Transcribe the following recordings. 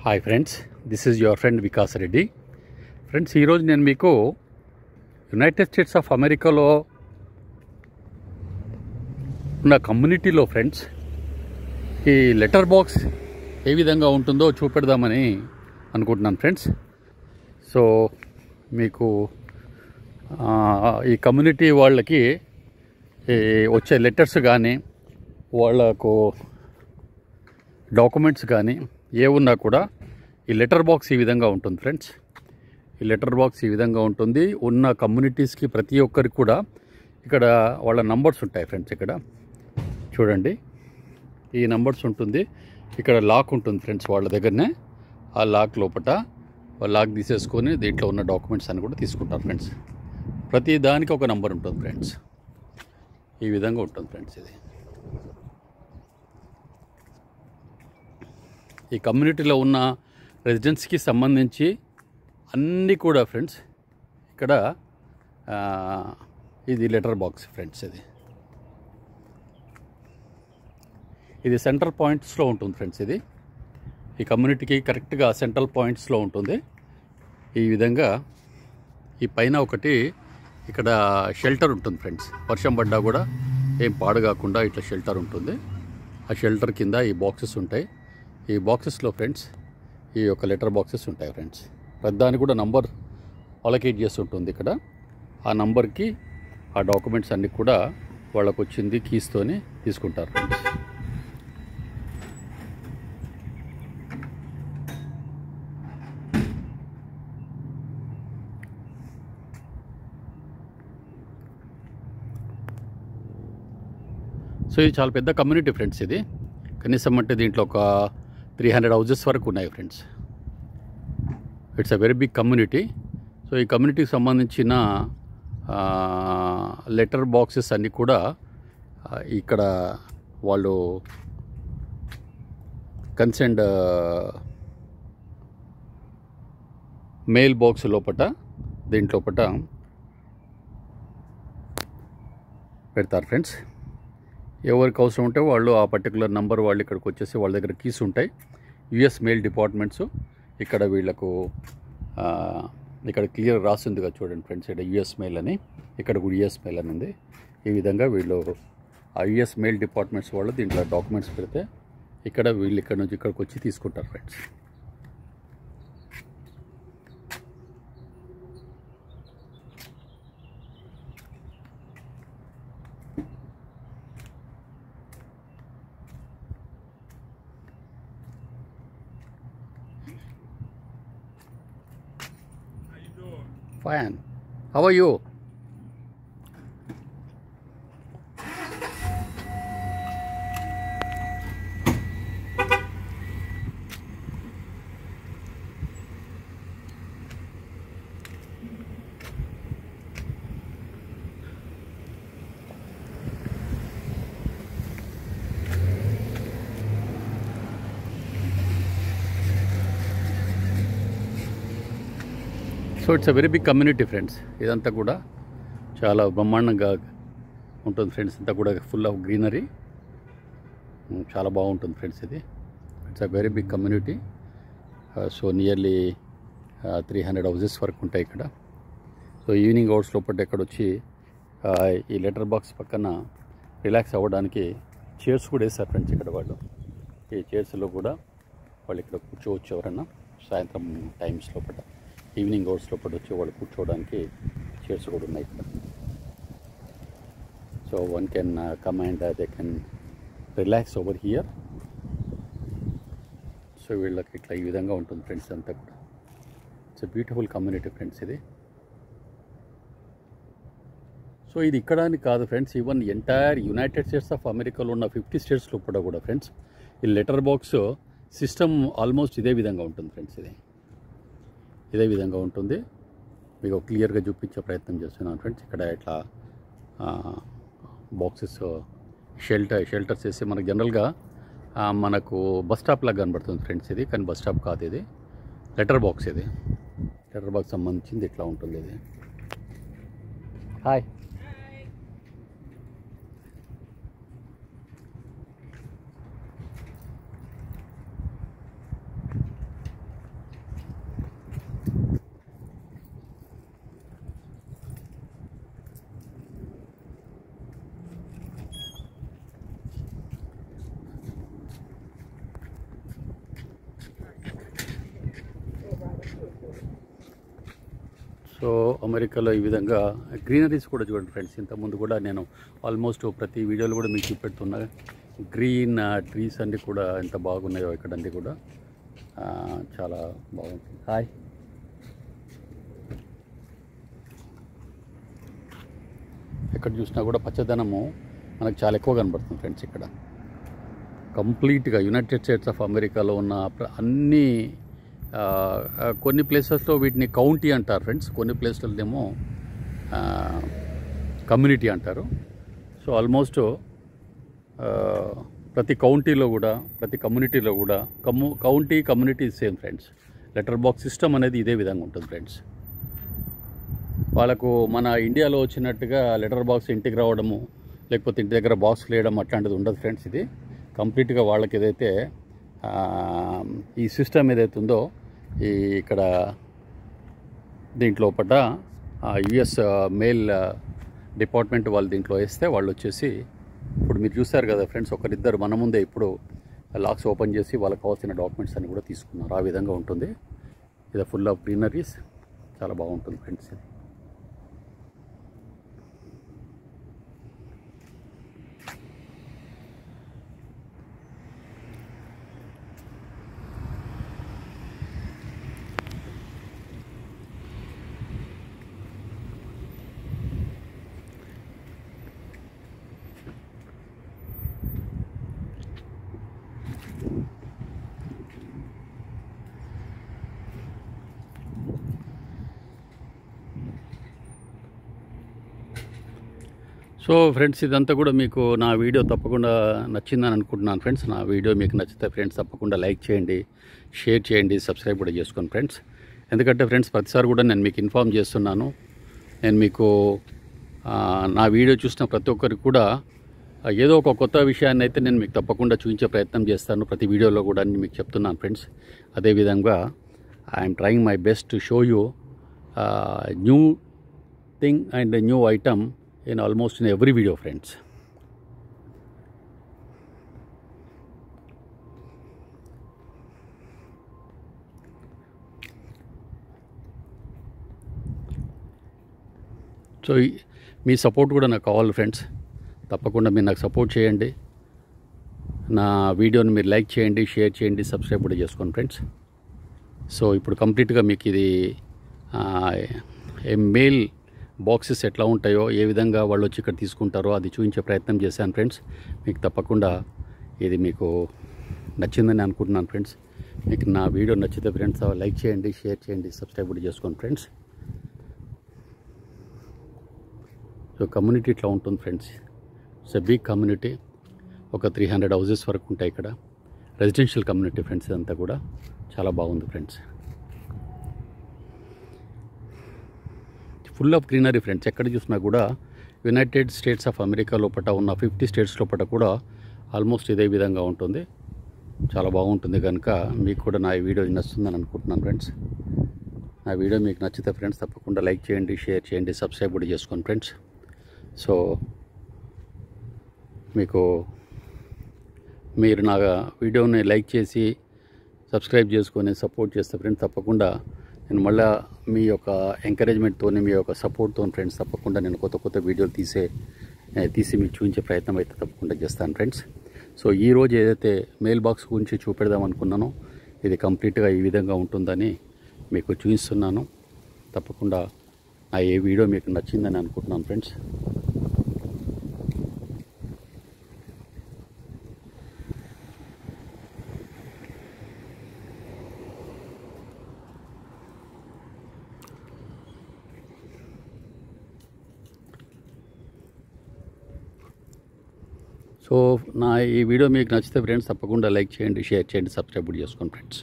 Hi friends, this is your friend Vikas Reddy. Friends, ఈరోజు నేను మీకు యునైటెడ్ స్టేట్స్ ఆఫ్ అమెరికాలో ఉన్న కమ్యూనిటీలో ఫ్రెండ్స్ ఈ లెటర్ బాక్స్ ఏ విధంగా ఉంటుందో చూపెడదామని అనుకుంటున్నాను ఫ్రెండ్స్. సో మీకు ఈ కమ్యూనిటీ వాళ్ళకి వచ్చే లెటర్స్ కానీ వాళ్ళకు డాక్యుమెంట్స్ కానీ ఏ ఉన్నా కూడా ఈ లెటర్ బాక్స్ ఈ విధంగా ఉంటుంది ఫ్రెండ్స్. ఈ లెటర్ బాక్స్ ఈ విధంగా ఉంటుంది. ఉన్న కమ్యూనిటీస్కి ప్రతి ఒక్కరికి కూడా ఇక్కడ వాళ్ళ నంబర్స్ ఉంటాయి ఫ్రెండ్స్. ఇక్కడ చూడండి, ఈ నంబర్స్ ఉంటుంది. ఇక్కడ లాక్ ఉంటుంది ఫ్రెండ్స్ వాళ్ళ దగ్గరనే. ఆ లాక్ లోపల లాక్ తీసేసుకొని దీంట్లో ఉన్న డాక్యుమెంట్స్ అని కూడా తీసుకుంటారు ఫ్రెండ్స్. ప్రతి దానికి ఒక నంబర్ ఉంటుంది ఫ్రెండ్స్. ఈ విధంగా ఉంటుంది ఫ్రెండ్స్. ఇది ఈ కమ్యూనిటీలో ఉన్న రెసిడెంట్స్కి సంబంధించి అన్నీ కూడా ఫ్రెండ్స్ ఇక్కడ ఇది లెటర్ బాక్స్ ఫ్రెండ్స్. ఇది సెంట్రల్ పాయింట్స్లో ఉంటుంది ఫ్రెండ్స్. ఇది ఈ కమ్యూనిటీకి కరెక్ట్గా సెంట్రల్ పాయింట్స్లో ఉంటుంది. ఈ విధంగా ఈ పైన ఒకటి ఇక్కడ షెల్టర్ ఉంటుంది ఫ్రెండ్స్. వర్షం పడ్డా కూడా ఏం పాడు కాకుండా ఇట్లా షెల్టర్ ఉంటుంది. ఆ షెల్టర్ కింద ఈ బాక్సెస్ ఉంటాయి. ఈ బాక్సెస్లో ఫ్రెండ్స్ ఈ యొక్క లెటర్ బాక్సెస్ ఉంటాయి ఫ్రెండ్స్. ప్రతిదానికి కూడా నంబర్ అలొకేట్ చేసి ఉంటుంది ఇక్కడ. ఆ నంబర్కి ఆ డాక్యుమెంట్స్ అన్నీ కూడా వాళ్ళకు వచ్చింది కీస్తోని తీసుకుంటారు ఫ్రెండ్స్. సో ఇది చాలా పెద్ద కమ్యూనిటీ ఫ్రెండ్స్. ఇది కనీసం అంటే దీంట్లో ఒక 300 హౌజెస్ వరకు ఉన్నాయి friends. It's a very big community. So ఈ కమ్యూనిటీకి సంబంధించిన లెటర్ బాక్సెస్ అన్నీ కూడా ఇక్కడ వాళ్ళు కన్సర్న్డ్ మెయిల్ బాక్స్ లోపల దీంట్లోపట పెడతారు ఫ్రెండ్స్. ఎవరికి అవసరం ఉంటే వాళ్ళు ఆ పర్టికులర్ నంబర్ వాళ్ళు ఇక్కడికి వచ్చేసి వాళ్ళ దగ్గర కీస్ ఉంటాయి. యుఎస్ మెయిల్ డిపార్ట్మెంట్స్ ఇక్కడ వీళ్ళకు ఇక్కడ క్లియర్ రాసిందిగా చూడండి ఫ్రెండ్స్. ఇక్కడ యుఎస్ మెయిల్ అని, ఇక్కడ కూడా యుఎస్ మెయిల్ అని ఉంది. ఈ విధంగా వీళ్ళు ఆ యుఎస్ మెయిల్ డిపార్ట్మెంట్స్ వాళ్ళు దీంట్లో డాక్యుమెంట్స్ పెడితే ఇక్కడ వీళ్ళు ఇక్కడ నుంచి ఇక్కడికి వచ్చి తీసుకుంటారు friends. Fine. How are you? So it's a very big community friends. ఇదంతా కూడా చాలా బ్రహ్మాండంగా ఉంటుంది ఫ్రెండ్స్. అంతా కూడా ఫుల్ ఆఫ్ గ్రీనరీ, చాలా బాగుంటుంది ఫ్రెండ్స్. ఇది it's a very big community. So nearly 300 houses వరకు ఉంటాయి ఇక్కడ. సో ఈవినింగ్ అవర్స్ లోపల ఇక్కడ వచ్చి ఈ లెటర్ బాక్స్ పక్కన రిలాక్స్ అవ్వడానికి చైర్స్ కూడా వేస్తారు ఫ్రెండ్స్. ఇక్కడ వాళ్ళు ఈ చైర్స్లో కూడా వాళ్ళు ఇక్కడ కూర్చోవచ్చు. ఎవరన్నా సాయంత్రం టైమ్స్ లోపల ఈవినింగ్ అవర్స్ లోపల వచ్చి వాళ్ళు కూర్చోవడానికి చైర్స్ కూడా ఉన్నాయి ఇక్కడ. So one can come and they can relax over here. So వీళ్ళకి ఇట్లా ఈ విధంగా ఉంటుంది ఫ్రెండ్స్. అంతా కూడా it's a beautiful community friends ఇది. సో ఇది ఇక్కడ అని కాదు friends, even entire United states of అమెరికాలో ఉన్న 50 స్టేట్స్ లోపల కూడా ఫ్రెండ్స్ ఈ లెటర్ బాక్స్ సిస్టమ్ ఆల్మోస్ట్ ఇదే విధంగా ఉంటుంది ఫ్రెండ్స్. ఇదే విధంగా ఉంటుంది. మీకు క్లియర్గా చూపించే ప్రయత్నం చేస్తున్నాను ఫ్రెండ్స్. ఇక్కడ ఇట్లా బాక్సెస్ షెల్టర్స్ వేసి మనకు జనరల్గా మనకు బస్ స్టాప్ లాగా కనబడుతుంది ఫ్రెండ్స్. ఇది కానీ బస్ స్టాప్ కాదు, ఇది లెటర్ బాక్స్. ఇది లెటర్ బాక్స్ సంబంధించింది ఇట్లా ఉంటుంది ఇది. హాయ్. సో అమెరికాలో ఈ విధంగా గ్రీనరీస్ కూడా చూడండి ఫ్రెండ్స్. ఇంతకుముందు కూడా నేను ఆల్మోస్ట్ ప్రతి వీడియోలో కూడా మీకు చూపెడుతున్నా గ్రీన్ ట్రీస్ అన్నీ కూడా ఎంత బాగున్నాయో ఇక్కడ అన్నీ కూడా చాలా బాగుంటుంది. హాయ్, ఎక్కడ చూసినా కూడా పచ్చదనము మనకు చాలా ఎక్కువ కనబడుతుంది ఫ్రెండ్స్. ఇక్కడ కంప్లీట్గా యునైటెడ్ స్టేట్స్ ఆఫ్ అమెరికాలో ఉన్న అన్ని కొన్ని ప్లేసెస్లో వీటిని కౌంటీ అంటారు ఫ్రెండ్స్, కొన్ని ప్లేస్లలోనేమో కమ్యూనిటీ అంటారు. సో ఆల్మోస్ట్ ప్రతి కౌంటీలో కూడా ప్రతి కమ్యూనిటీలో కూడా county community same friends. Letter box system అనేది ఇదే విధంగా ఉంటుంది ఫ్రెండ్స్. వాళ్ళకు మన ఇండియాలో వచ్చినట్టుగా లెటర్ బాక్స్ ఇంటికి రావడము లేకపోతే ఇంటి దగ్గర బాక్స్ లేయడం అట్లాంటిది ఉండదు ఫ్రెండ్స్. ఇది కంప్లీట్గా వాళ్ళకి ఏదైతే ఈ సిస్టమ్ ఏదైతే ఉందో ఇక్కడ దీంట్లో పట్ట యుఎస్ మెయిల్ డిపార్ట్మెంట్ వాళ్ళు దీంట్లో వేస్తే వాళ్ళు వచ్చేసి ఇప్పుడు మీరు చూస్తారు కదా ఫ్రెండ్స్, ఒకరిద్దరు మన ముందే ఇప్పుడు లాక్స్ ఓపెన్ చేసి వాళ్ళకి కావాల్సిన డాక్యుమెంట్స్ అన్ని కూడా తీసుకున్నారు. ఆ విధంగా ఉంటుంది. ఇది ఫుల్ ఆఫ్ గ్రీనరీస్, చాలా బాగుంటుంది ఫ్రెండ్స్. ఇది సో ఫ్రెండ్స్, ఇదంతా కూడా మీకు నా వీడియో తప్పకుండా నచ్చిందని అనుకుంటున్నాను ఫ్రెండ్స్. నా వీడియో మీకు నచ్చితే ఫ్రెండ్స్ తప్పకుండా లైక్ చేయండి, షేర్ చేయండి, సబ్స్క్రైబ్ కూడా చేసుకోండి ఫ్రెండ్స్. ఎందుకంటే ఫ్రెండ్స్ ప్రతిసారి కూడా నేను మీకు ఇన్ఫామ్ చేస్తున్నాను. నేను మీకు నా వీడియో చూసిన ప్రతి ఒక్కరికి కూడా ఏదో ఒక కొత్త విషయాన్ని అయితే నేను మీకు తప్పకుండా చూపించే ప్రయత్నం చేస్తాను. ప్రతి వీడియోలో కూడా మీకు చెప్తున్నాను ఫ్రెండ్స్. అదేవిధంగా I'm trying my best to show you new thing and new item in almost in every video friends. So me support కూడా నాకు కావాలి ఫ్రెండ్స్. తప్పకుండా మీరు నాకు సపోర్ట్ చేయండి. నా వీడియోని మీరు లైక్ చేయండి, షేర్ చేయండి, సబ్స్క్రైబ్ కూడా చేసుకోండి ఫ్రెండ్స్. సో ఇప్పుడు కంప్లీట్గా మీకు ఇది మెయిల్ బాక్సెస్ ఎట్లా ఉంటాయో, ఏ విధంగా వాళ్ళు వచ్చి ఇక్కడ తీసుకుంటారో అది చూపించే ప్రయత్నం చేశాను ఫ్రెండ్స్. మీకు తప్పకుండా ఇది మీకు నచ్చిందని అనుకుంటున్నాను ఫ్రెండ్స్. మీకు నా వీడియో నచ్చితే ఫ్రెండ్స్ లైక్ చేయండి, షేర్ చేయండి, సబ్స్క్రైబ్ కూడా చేసుకోండి ఫ్రెండ్స్. సో కమ్యూనిటీ ఇట్లా ఉంటుంది friends. It's a big community. ఒక 300 హౌసెస్ వరకు ఉంటాయి ఇక్కడ. Residential community friends. ఇదంతా కూడా చాలా బాగుంది friends. Full of greenery friends. ఎక్కడ చూసినా కూడా యునైటెడ్ స్టేట్స్ ఆఫ్ అమెరికా లోపల ఉన్న 50 స్టేట్స్ లోపల కూడా ఆల్మోస్ట్ ఇదే విధంగా ఉంటుంది. చాలా బాగుంటుంది. కనుక మీకు కూడా నా వీడియో నచ్చుతుందని అనుకుంటున్నాను ఫ్రెండ్స్. నా వీడియో మీకు నచ్చితే ఫ్రెండ్స్ తప్పకుండా లైక్ చేయండి, షేర్ చేయండి, సబ్స్క్రైబ్ కూడా చేసుకోండి ఫ్రెండ్స్. సో మీరు నా వీడియోని లైక్ చేసి సబ్స్క్రైబ్ చేసుకొని సపోర్ట్ చేస్తే ఫ్రెండ్స్ తప్పకుండా నేను మళ్ళీ మీ యొక్క ఎంకరేజ్మెంట్తో, మీ యొక్క సపోర్ట్తో ఫ్రెండ్స్ తప్పకుండా నేను కొత్త వీడియోలు తీసి మీకు చూపించే ప్రయత్నం అయితే తప్పకుండా చేస్తాను ఫ్రెండ్స్. సో ఈరోజు ఏదైతే మెయిల్ బాక్స్ గురించి చూపెడదాం అనుకున్నానో ఇది కంప్లీట్గా ఈ విధంగా ఉంటుందని మీకు చూపిస్తున్నాను. తప్పకుండా నా ఏ వీడియో మీకు నచ్చిందని అనుకుంటున్నాను ఫ్రెండ్స్. సో నా ఈ వీడియో మీకు నచ్చితే ఫ్రెండ్స్ తప్పకుండా లైక్ చేయండి, షేర్ చేయండి, సబ్స్క్రైబ్ కూడా చేసుకోండి ఫ్రెండ్స్.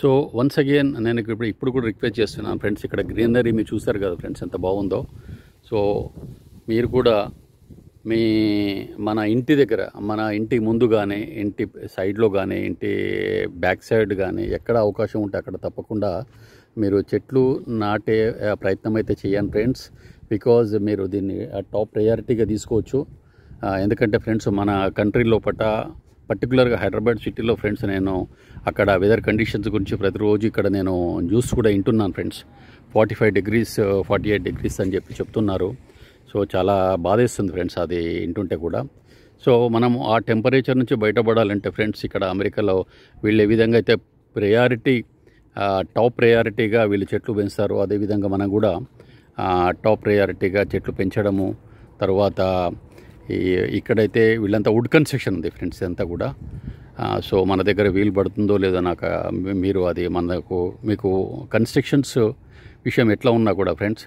సో వన్స్ అగైన్ నేను ఇప్పుడు కూడా రిక్వెస్ట్ చేస్తున్నాను ఫ్రెండ్స్. ఇక్కడ గ్రీనరీ మీరు చూస్తారు కదా ఫ్రెండ్స్ ఎంత బాగుందో. సో మీరు కూడా మన ఇంటి దగ్గర, మన ఇంటి ముందు కానీ, ఇంటి సైడ్లో కానీ, ఇంటి బ్యాక్ సైడ్ కానీ ఎక్కడ అవకాశం ఉంటే అక్కడ తప్పకుండా మీరు చెట్లు నాటే ప్రయత్నం అయితే చేయండి ఫ్రెండ్స్. బికాజ్ మీరు దీన్ని టాప్ ప్రయారిటీగా తీసుకోవచ్చు. ఎందుకంటే ఫ్రెండ్స్ మన కంట్రీ లోపల పర్టికులర్గా హైదరాబాద్ సిటీలో ఫ్రెండ్స్ నేను అక్కడ వెదర్ కండిషన్స్ గురించి ప్రతిరోజు ఇక్కడ నేను న్యూస్ కూడా వింటున్నాను ఫ్రెండ్స్. 45 degrees 48 degrees అని చెప్తున్నారు. సో చాలా బాధేస్తుంది ఫ్రెండ్స్ అది వింటుంటే కూడా. సో మనం ఆ టెంపరేచర్ నుంచి బయటపడాలంటే ఫ్రెండ్స్ ఇక్కడ అమెరికాలో వీళ్ళు ఏ విధంగా అయితే టాప్ ప్రయారిటీగా వీళ్ళు చెట్లు పెంచుతారు, అదేవిధంగా మనం కూడా టాప్ ప్రయారిటీగా చెట్లు పెంచడము. తర్వాత ఇక్కడైతే వీళ్ళంతా వుడ్ కన్స్ట్రక్షన్ ఉంది ఫ్రెండ్స్ ఇదంతా కూడా. సో మన దగ్గర వీలు పడుతుందో లేదో నాకు మీరు అది మీకు కన్స్ట్రక్షన్స్ విషయం ఎట్లా ఉన్నా కూడా ఫ్రెండ్స్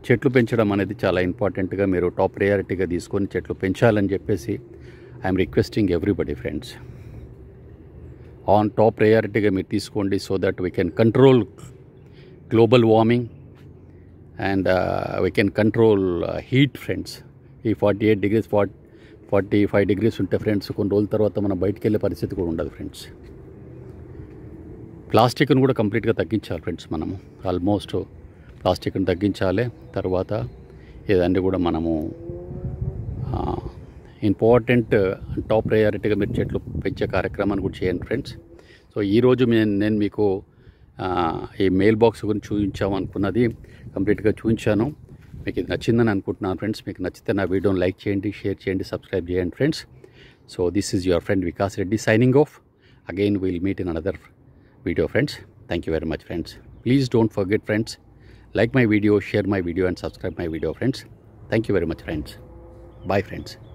చెట్లు పెంచడం అనేది చాలా ఇంపార్టెంట్గా మీరు టాప్ ప్రయారిటీగా తీసుకొని చెట్లు పెంచాలని చెప్పేసి I'm requesting everybody friends. On top ప్రయారిటీగా మీరు తీసుకోండి so that we can control global warming and we can control heat friends. ఈ 48 degrees 45 degrees ఉంటే ఫ్రెండ్స్ కొన్ని రోజుల తర్వాత మనం బయటికి వెళ్ళే పరిస్థితి కూడా ఉండదు ఫ్రెండ్స్. ప్లాస్టిక్ను కూడా కంప్లీట్గా తగ్గించాలి ఫ్రెండ్స్. మనము ఆల్మోస్ట్ ప్లాస్టిక్ని తగ్గించాలి. తర్వాత ఇదన్నీ కూడా మనము ఇంపార్టెంట్ టాప్ ప్రయారిటీగా మీరు చెట్లు పెంచే కార్యక్రమాన్ని కూడా చేయండి ఫ్రెండ్స్. సో ఈరోజు నేను మీకు ఈ మెయిల్ బాక్స్ గురించి చూపించామనుకున్నది కంప్లీట్గా చూపించాను. మీకు ఇది నచ్చిందని అనుకుంటున్నాను ఫ్రెండ్స్. మీకు నచ్చితే నా వీడియోని లైక్ చేయండి, షేర్ చేయండి, సబ్స్క్రైబ్ చేయండి friends. So this is your friend Vikas Reddy signing off. Again we'll meet in another video friends. Thank you very much friends. Please don't forget friends, like my video, share my video and subscribe my video friends. Thank you very much friends. Bye friends.